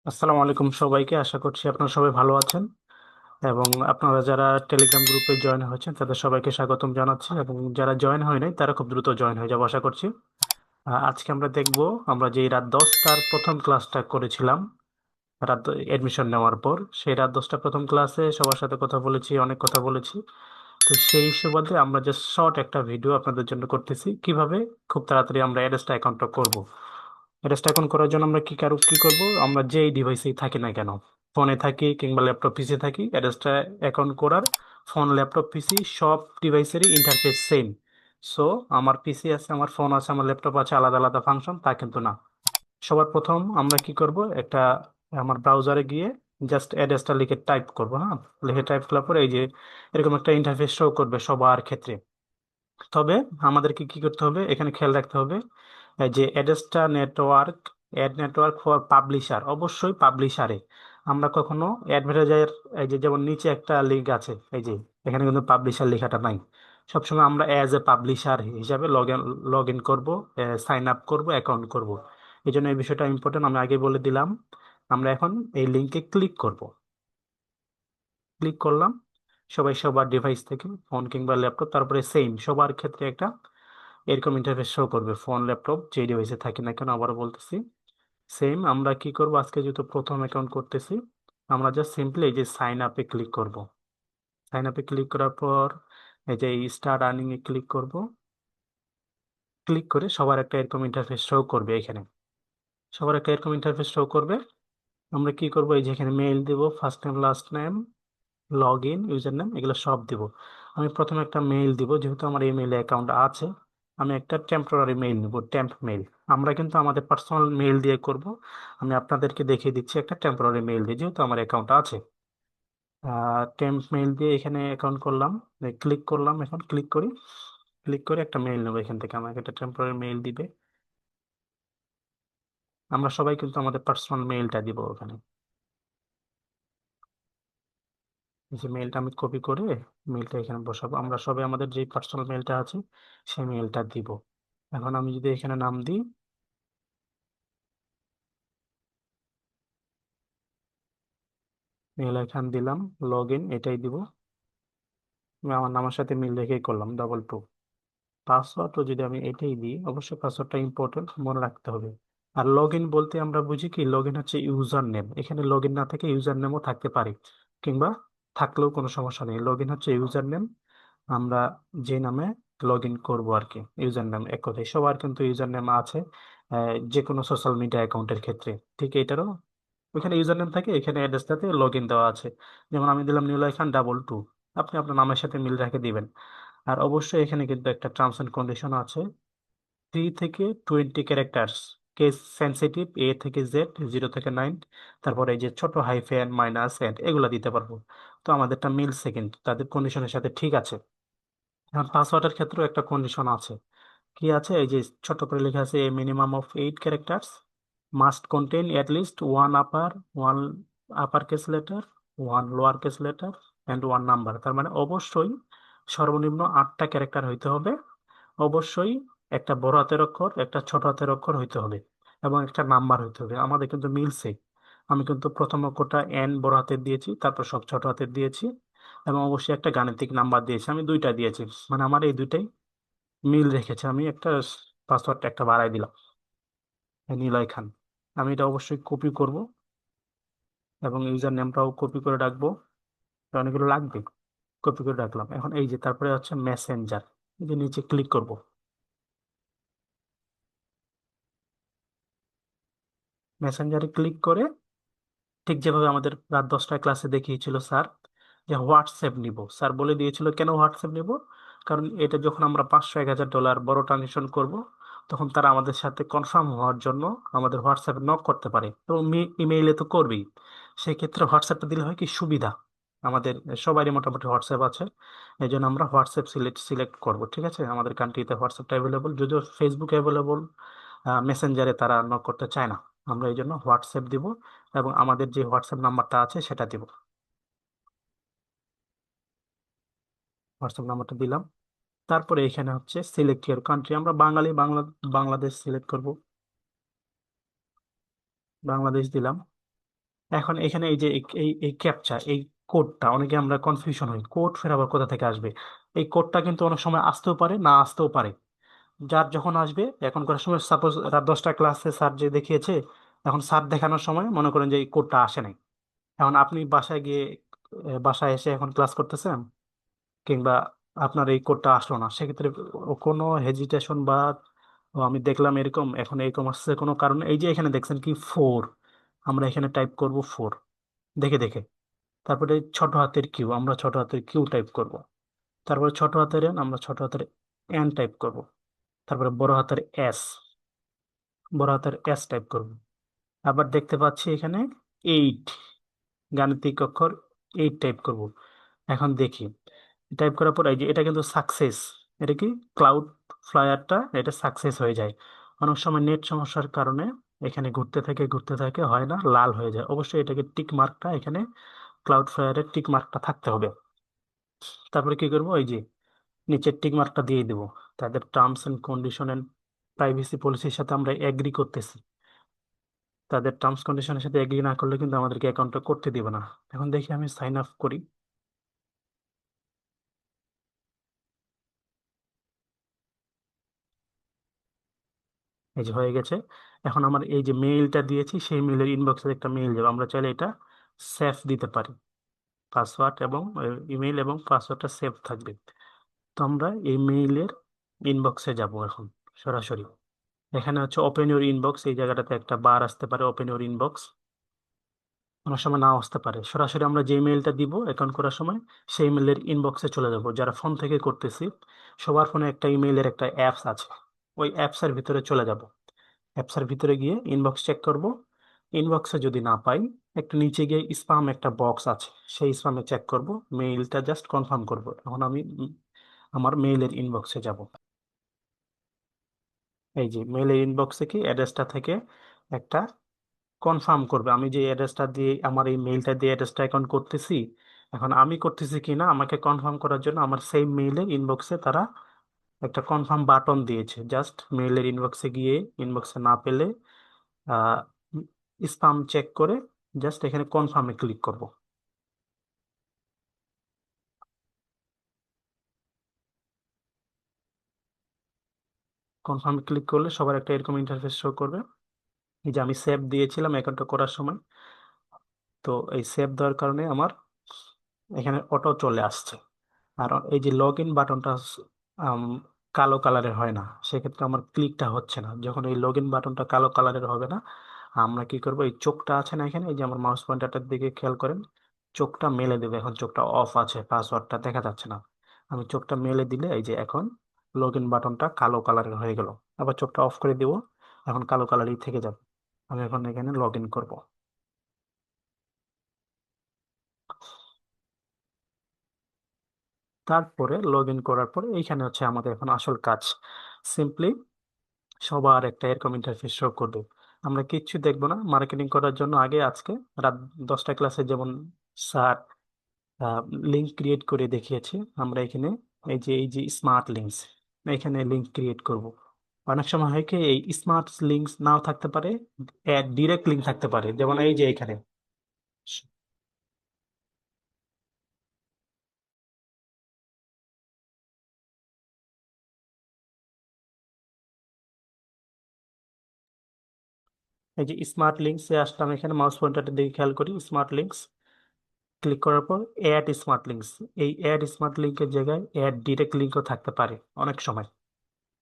আসসালামু আলাইকুম সবাইকে। আশা করছি আপনারা সবাই ভালো আছেন এবং আপনারা যারা টেলিগ্রাম গ্রুপে জয়েন হয়েছেন তাদের সবাইকে স্বাগতম জানাচ্ছি, এবং যারা জয়েন হয় নাই তারা খুব দ্রুত জয়েন হয়ে যাবো আশা করছি। আজকে আমরা দেখব, আমরা যে রাত 10টার প্রথম ক্লাসটা করেছিলাম রাত এডমিশন নেওয়ার পর, সেই রাত 10টা প্রথম ক্লাসে সবার সাথে কথা বলেছি, অনেক কথা বলেছি। তো সেই সুবাদে আমরা জাস্ট শর্ট একটা ভিডিও আপনাদের জন্য করতেছি কিভাবে খুব তাড়াতাড়ি আমরা অ্যাড্রেসটা অ্যাকাউন্টটা করব। অ্যাড্রেসটা অ্যাকাউন্ট করার জন্য আমরা কি করব, আমরা যেই ডিভাইসেই থাকি না কেন, ফোনে থাকি কিংবা ল্যাপটপ পিসি থাকি, অ্যাড্রেসটা অ্যাকাউন্ট করার ফোন ল্যাপটপ পিসি সব ডিভাইসেরই ইন্টারফেস সেম। সো আমার পিসি আছে, আমার ফোন আছে, আমার ল্যাপটপ আছে, আলাদা আলাদা ফাংশন তা কিন্তু না। সবার প্রথম আমরা কি করব, একটা আমার ব্রাউজারে গিয়ে জাস্ট অ্যাড্রেসটা লিখে টাইপ করব। হ্যাঁ, লিখে টাইপ করার পরে এই যে এরকম একটা ইন্টারফেস শো করবে সবার ক্ষেত্রে। তবে আমাদেরকে কি করতে হবে, এখানে খেয়াল রাখতে হবে এই যে অ্যাড্রেসটা network, ad network for publisher, অবশ্যই পাবলিশারে। আমরা কখনো অ্যাডভার্টাইজার, এই যে যেমন নিচে একটা লিঙ্ক আছে এই যে, এখানে কিন্তু পাবলিশার লেখাটা নাই। সবসময় আমরা অ্যাজ এ পাবলিশার হিসাবে লগ ইন করবো, সাইন আপ করবো, অ্যাকাউন্ট করব। এই জন্য এই বিষয়টা ইম্পর্টেন্ট, আমি আগে বলে দিলাম। আমরা এখন এই লিঙ্কে ক্লিক করব। ক্লিক করলাম, সবাই সবার ডিভাইস থেকে ফোন কিংবা ল্যাপটপ, তারপরে সেম সবার ক্ষেত্রে একটা এরকম ইন্টারফেস শো করবে, ফোন ল্যাপটপ যে ডিভাইসে থাকি না কেন, আবার বলতেছি সেম। আমরা কি করব, আজকে যেহেতু প্রথম অ্যাকাউন্ট করতেছি, আমরা জাস্ট সিম্পলি এই যে সাইন আপে ক্লিক করব। সাইন আপে ক্লিক করার পর এই যে স্টার্ট আর্নিং এ ক্লিক করব। ক্লিক করে সবার একটা এরকম ইন্টারফেস শো করবে এখানে, সবার একটা এরকম ইন্টারফেস শো করবে। আমরা কি করব, এই যে এখানে মেইল দিব, first name last name, log in, user name, এগুলো সব দিব। আমি প্রথমে একটা মেইল দিব, যেহেতু আমার ইমেইল অ্যাকাউন্ট আছে। আমি একটা টেম্পোরারি মেইল নিব, টেম্প মেইল। আমরা কিন্তু আমাদের পার্সোনাল মেইল দিয়ে করব। আমি আপনাদেরকে দেখিয়ে দিচ্ছি একটা টেম্পোরারি মেইল দিয়ে, যেহেতু আমার অ্যাকাউন্ট আছে। টেম্প মেইল দিয়ে এখানে অ্যাকাউন্ট করলাম, ক্লিক করলাম, এখন ক্লিক করি। ক্লিক করে একটা মেইল নেবো এখান থেকে, আমাকে একটা টেম্পোরারি মেইল দিবে। আমরা সবাই কিন্তু আমাদের পার্সোনাল মেইলটা দিব ওখানে। এই যে মেইলটা আমি কপি করে মেইলটা এখানে বসাবো, আমরা সবাই আমাদের যে পার্সোনাল মেইলটা আছে সেই মেইলটা দিব। এখন আমি যদি এখানে নাম দিই, মেইল এখানে দিলাম, লগ ইন এটাই দিব। আমি আমার নামের সাথে মিল রেখেই করলাম, 22। পাসওয়ার্ডও যদি আমি এটাই দিই, অবশ্যই পাসওয়ার্ডটা ইম্পর্টেন্ট, মনে রাখতে হবে। আর লগ ইন বলতে আমরা বুঝি কি, লগ ইন হচ্ছে ইউজার নেম। এখানে লগ ইন না থেকে ইউজার নেমও থাকতে পারে, কিংবা থাকলেও কোনো সমস্যা নেই। লগ ইন হচ্ছে ইউজার নেম, আমরা যে নামে লগ ইন করবো আর কি, ইউজার নেম। এক কথায় সবার কিন্তু ইউজার নেম আছে, যে কোনো সোশ্যাল মিডিয়া অ্যাকাউন্টের ক্ষেত্রে। ঠিক এটারও ওইখানে ইউজার নেম থাকে, এখানে অ্যাড্রেসটাতে লগ ইন দেওয়া আছে। যেমন আমি দিলাম নিলয় খান 22, আপনি আপনার নামের সাথে মিল রেখে দিবেন। আর অবশ্যই এখানে কিন্তু একটা টার্মস এন্ড কন্ডিশন আছে, 3 থেকে 20 ক্যারেক্টার্স, কেস সেন্সিটিভ, A থেকে Z, 0 থেকে 9, তারপরে এই যে ছোট হাইফেন মাইনাস এন্ড এগুলা দিতে পারবো। তো আমাদেরটা মিলছে, কিন্তু তাদের কন্ডিশনের সাথে ঠিক আছে। এখন পাসওয়ার্ডের ক্ষেত্রেও একটা কন্ডিশন আছে। কি আছে, এই যে ছোট করে লেখা আছে, a minimum of 8 characters, must contain at least one upper case letter, one lower case letter and one number. তার মানে অবশ্যই সর্বনিম্ন 8টা ক্যারেক্টার হইতে হবে। অবশ্যই একটা বড় হাতের অক্ষর, একটা ছোট হাতের অক্ষর হইতে হবে, এবং একটা নাম্বার হইতে হবে। আমাদের কিন্তু মিলছে। আমি কিন্তু প্রথম অক্ষরটা এন বড় হাতের দিয়েছি, তারপর সব ছোট হাতের দিয়েছি, এবং অবশ্যই একটা গাণিতিক নাম্বার দিয়েছি, আমি দুইটা দিয়েছি। মানে আমার এই দুইটাই মিল রেখেছে। আমি একটা পাসওয়ার্ডটা একটা বাড়াই দিলাম, নিলয় খান। আমি এটা অবশ্যই কপি করব, এবং ইউজার নেমটাও কপি করে রাখবো, কারণ এগুলো লাগবে। কপি করে রাখলাম। এখন এই যে তারপরে হচ্ছে মেসেঞ্জার, এই যে নিচে ক্লিক করব। মেসেঞ্জারে ক্লিক করে ঠিক যেভাবে আমাদের রাত 10টায় ক্লাসে দেখিয়েছিল স্যার, যে হোয়াটসঅ্যাপ নিব, স্যার বলে দিয়েছিল কেন হোয়াটসঅ্যাপ নিব। কারণ এটা যখন আমরা 500 1000 ডলার বড় ট্রানজেকশন করব, তখন তারা আমাদের সাথে কনফার্ম হওয়ার জন্য আমাদের হোয়াটসঅ্যাপে নক করতে পারে, এবং ইমেইলে তো করবেই। সেক্ষেত্রে হোয়াটসঅ্যাপটা দিলে হয় কি সুবিধা, আমাদের সবারই মোটামুটি হোয়াটসঅ্যাপ আছে। এই জন্য আমরা হোয়াটসঅ্যাপ সিলেক্ট করব। ঠিক আছে, আমাদের কান্ট্রিতে হোয়াটসঅ্যাপটা অ্যাভেলেবল, যদিও ফেসবুক অ্যাভেলেবল, মেসেঞ্জারে তারা নক করতে চায় না। আমরা এই জন্য হোয়াটসঅ্যাপ দিব, এবং আমাদের যে হোয়াটসঅ্যাপ নাম্বারটা আছে সেটা দিব। হোয়াটসঅ্যাপ নাম্বারটা দিলাম, তারপরে এখানে হচ্ছে সিলেক্ট ইয়ার কান্ট্রি, আমরা বাংলাদেশ সিলেক্ট করব, বাংলাদেশ দিলাম। এখন এখানে এই যে এই এই ক্যাপচা, এই কোডটা, অনেকে আমরা কনফিউশন হই, কোড ফের আবার কোথা থেকে আসবে। এই কোডটা কিন্তু অনেক সময় আসতেও পারে, না আসতেও পারে। যার যখন আসবে, এখন করার সময় সাপোজ রাত 10টা ক্লাসে স্যার যে দেখিয়েছে, এখন স্যার দেখানোর সময় মনে করেন যে এই কোডটা আসে নাই। এখন আপনি বাসায় গিয়ে বাসায় এসে এখন ক্লাস করতেছেন, কিংবা আপনার এই কোডটা আসলো না, সেক্ষেত্রে কোনো হেজিটেশন বা ও আমি দেখলাম এরকম, এখন এরকম আসছে কোনো কারণে, এই যে এখানে দেখছেন কি 4, আমরা এখানে টাইপ করব 4, দেখে দেখে। তারপরে ছোট হাতের কিউ, আমরা ছোট হাতের কিউ টাইপ করব। তারপরে ছোট হাতের এন, আমরা ছোট হাতের এন টাইপ করব। তারপরে বড় হাতের এস, বড় হাতের এস টাইপ করব। আবার দেখতে পাচ্ছি এখানে 8, গাণিতিক অক্ষর 8 টাইপ করব। এখন দেখি, টাইপ করার পর এই যে এটা কিন্তু সাকসেস, এটা কি ক্লাউড ফ্লায়ারটা এটা সাকসেস হয়ে যায়। অনেক সময় নেট সমস্যার কারণে এখানে ঘুরতে থাকে, হয় না, লাল হয়ে যায়। অবশ্যই এটাকে টিক মার্কটা, এখানে ক্লাউড ফ্লায়ারের টিক মার্কটা থাকতে হবে। তারপরে কি করবো, এই যে নিচের টিক মার্কটা দিয়ে দেবো। তাদের terms and condition and privacy পলিসির সাথে আমরা এগ্রি করতেছি। তাদের টার্মস কন্ডিশনের সাথে এগ্রি না করলে কিন্তু আমাদেরকে অ্যাকাউন্টটা করতে দিবে না। এখন দেখি আমি সাইন আপ করি। এই যে হয়ে গেছে। এখন আমার এই যে মেইলটা দিয়েছি, সেই মেইলের ইনবক্সে একটা মেইল যাবে, আমরা চাইলে এটা সেভ দিতে পারি, পাসওয়ার্ড এবং ইমেইল এবং পাসওয়ার্ডটা সেভ থাকবে। তো আমরা এই মেইলের ইনবক্সে যাব এখন সরাসরি। এখানে হচ্ছে ওপেন ইউর ইনবক্স, এই জায়গাটাতে একটা বার আসতে পারে, ওপেন ইউর ইনবক্স। অনেক সময় নাও আসতে পারে। সরাসরি আমরা যে মেইলটা দিব অ্যাকাউন্ট করার সময়, সেই মেইলের ইনবক্সে চলে যাব। যারা ফোন থেকে করতেছি, সবার ফোনে একটা ইমেইলের একটা অ্যাপস আছে, ওই অ্যাপসের ভিতরে চলে যাব। অ্যাপসের ভিতরে গিয়ে ইনবক্স চেক করব। ইনবক্সে যদি না পাই, একটু নিচে গিয়ে স্পাম একটা বক্স আছে, সেই স্পামে চেক করব। মেইলটা জাস্ট কনফার্ম করব। এখন আমি আমার মেইলের ইনবক্সে যাব। এই যে মেইলের ইনবক্সে কি অ্যাড্রেসটা থেকে একটা কনফার্ম করবে, আমি যে অ্যাড্রেসটা দিয়ে, আমার এই মেইলটা দিয়ে অ্যাড্রেসটা অ্যাকাউন্ট করতেছি, এখন আমি করতেছি কিনা আমাকে কনফার্ম করার জন্য আমার সেই মেইলের ইনবক্সে তারা একটা কনফার্ম বাটন দিয়েছে। জাস্ট মেইলের ইনবক্সে গিয়ে, ইনবক্সে না পেলে স্পাম চেক করে জাস্ট এখানে কনফার্মে ক্লিক করব। কনফার্মে ক্লিক করলে সবার একটা এরকম ইন্টারফেস শো করবে। এই যে আমি সেভ দিয়েছিলাম অ্যাকাউন্টটা করার সময়, তো এই সেভ দেওয়ার কারণে আমার এখানে অটো চলে আসছে। আর এই যে লগ ইন বাটনটা কালো কালারের হয় না, সেক্ষেত্রে আমার ক্লিকটা হচ্ছে না। যখন এই লগ ইন বাটনটা কালো কালারের হবে না, আমরা কি করব, এই চোখটা আছে না এখানে, এই যে আমার মাউস পয়েন্টারটার দিকে খেয়াল করেন, চোখটা মেলে দেবে। এখন চোখটা অফ আছে, পাসওয়ার্ডটা দেখা যাচ্ছে না। আমি চোখটা মেলে দিলে এই যে এখন লগ ইন বাটনটা কালো কালারের হয়ে গেল। আবার চোখটা অফ করে দিব, এখন কালো কালারই থেকে যাবে। আমি এখন এখানে লগ ইন করবো। তারপরে লগ ইন করার পরে এইখানে হচ্ছে আমাদের এখন আসল কাজ। সিম্পলি সবার একটা এরকম ইন্টারফেস শো করবে। আমরা কিচ্ছু দেখবো না। মার্কেটিং করার জন্য আগে আজকে রাত 10টা ক্লাসে যেমন স্যার লিঙ্ক ক্রিয়েট করে দেখিয়েছে, আমরা এখানে এই যে স্মার্ট লিঙ্কস, এখানে লিঙ্ক ক্রিয়েট করব। অনেক সময় হয় কি, এই স্মার্ট লিঙ্কস নাও থাকতে পারে, ডিরেক্ট লিঙ্ক থাকতে পারে, যেমন এই যে এখানে এই যে স্মার্ট লিঙ্কস এ আসলাম, এখানে মাউস পয়েন্টারটা দিকে খেয়াল করি, স্মার্ট লিঙ্কস ক্লিক করার পর অ্যাড স্মার্ট লিঙ্কস, এই অ্যাড স্মার্ট লিঙ্কের জায়গায় অ্যাড ডিরেক্ট লিঙ্কও থাকতে পারে অনেক সময়।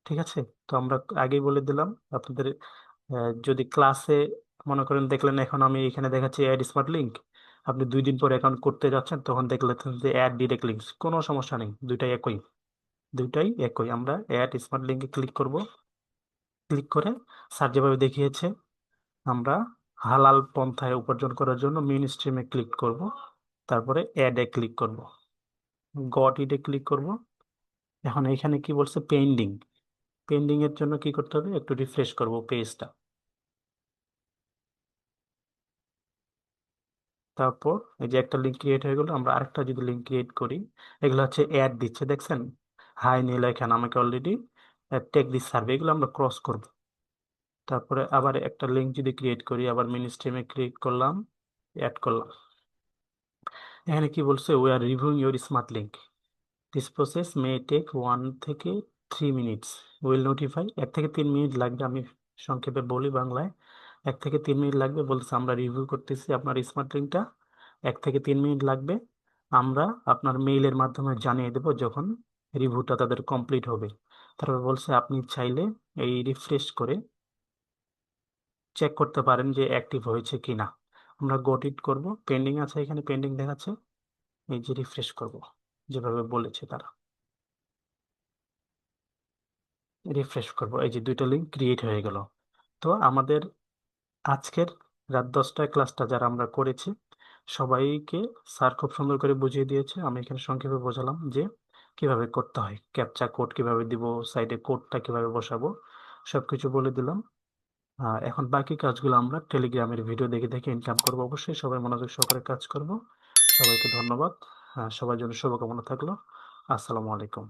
ঠিক আছে, তো আমরা আগেই বলে দিলাম আপনাদের। যদি ক্লাসে মনে করেন দেখলেন এখন আমি এখানে দেখাচ্ছি অ্যাড স্মার্ট লিঙ্ক, আপনি 2 দিন পরে অ্যাকাউন্ট করতে যাচ্ছেন, তখন দেখলেন যে অ্যাড ডিরেক্ট লিঙ্কস, কোনো সমস্যা নেই, দুইটাই একই। আমরা অ্যাড স্মার্ট লিঙ্কে ক্লিক করব। ক্লিক করে স্যার যেভাবে দেখিয়েছে, আমরা হালাল পন্থায় উপার্জন করার জন্য মেইন স্ট্রিমে ক্লিক করব। তারপরে অ্যাডে ক্লিক করব, গট ইটে ক্লিক করব। এখন এখানে কি বলছে, পেন্ডিং। পেন্ডিং এর জন্য কি করতে হবে, একটু রিফ্রেশ করব পেজটা। তারপর এই যে একটা লিঙ্ক ক্রিয়েট হয়ে গেল, আমরা আরেকটা যদি লিঙ্ক ক্রিয়েট করি, এগুলো হচ্ছে অ্যাড দিচ্ছে দেখছেন। হাই নীলা এখানে আমাকে অলরেডি টেক দিস সার্ভে, এগুলো আমরা ক্রস করব। তারপরে আবার একটা লিঙ্ক যদি ক্রিয়েট করি, আবার মিনি স্ট্রিমে ক্লিক করলাম, অ্যাড করলাম। এখানে কি বলছে, we are reviewing your smart link, this process may take 1 থেকে 3 মিনিটস, উইল নোটিফাই। 1 থেকে 3 মিনিট লাগবে, আমি সংক্ষেপে বলি বাংলায়। 1 থেকে 3 মিনিট লাগবে বলছে, আমরা রিভিউ করতেছি আপনার স্মার্ট লিঙ্কটা, 1 থেকে 3 মিনিট লাগবে। আমরা আপনার মেইলের মাধ্যমে জানিয়ে দেব যখন রিভিউটা তাদের কমপ্লিট হবে। তারপর বলছে আপনি চাইলে এই রিফ্রেশ করে চেক করতে পারেন যে অ্যাক্টিভ হয়েছে কিনা। আমরা গট ইট করবো, পেন্ডিং আছে, এখানে পেন্ডিং দেখাচ্ছে। এই যে রিফ্রেশ করব, যেভাবে বলেছে তারা, রিফ্রেশ করব, এই যে দুইটা লিঙ্ক ক্রিয়েট হয়ে গেল। তো আমাদের আজকের রাত 10টায় ক্লাসটা যারা আমরা করেছি সবাইকে স্যার খুব সুন্দর করে বুঝিয়ে দিয়েছে। আমি এখানে সংক্ষেপে বোঝালাম যে কিভাবে করতে হয়, ক্যাপচা কোড কিভাবে দিব, সাইডে কোডটা কিভাবে বসাবো, সবকিছু বলে দিলাম। এখন বাকি কাজগুলো আমরা টেলিগ্রামের ভিডিও দেখে দেখে ইনকাম করবো। অবশ্যই সবাই মনোযোগ সহকারে কাজ করব। সবাইকে ধন্যবাদ। সবার জন্য শুভকামনা থাকলো। আসসালামু আলাইকুম।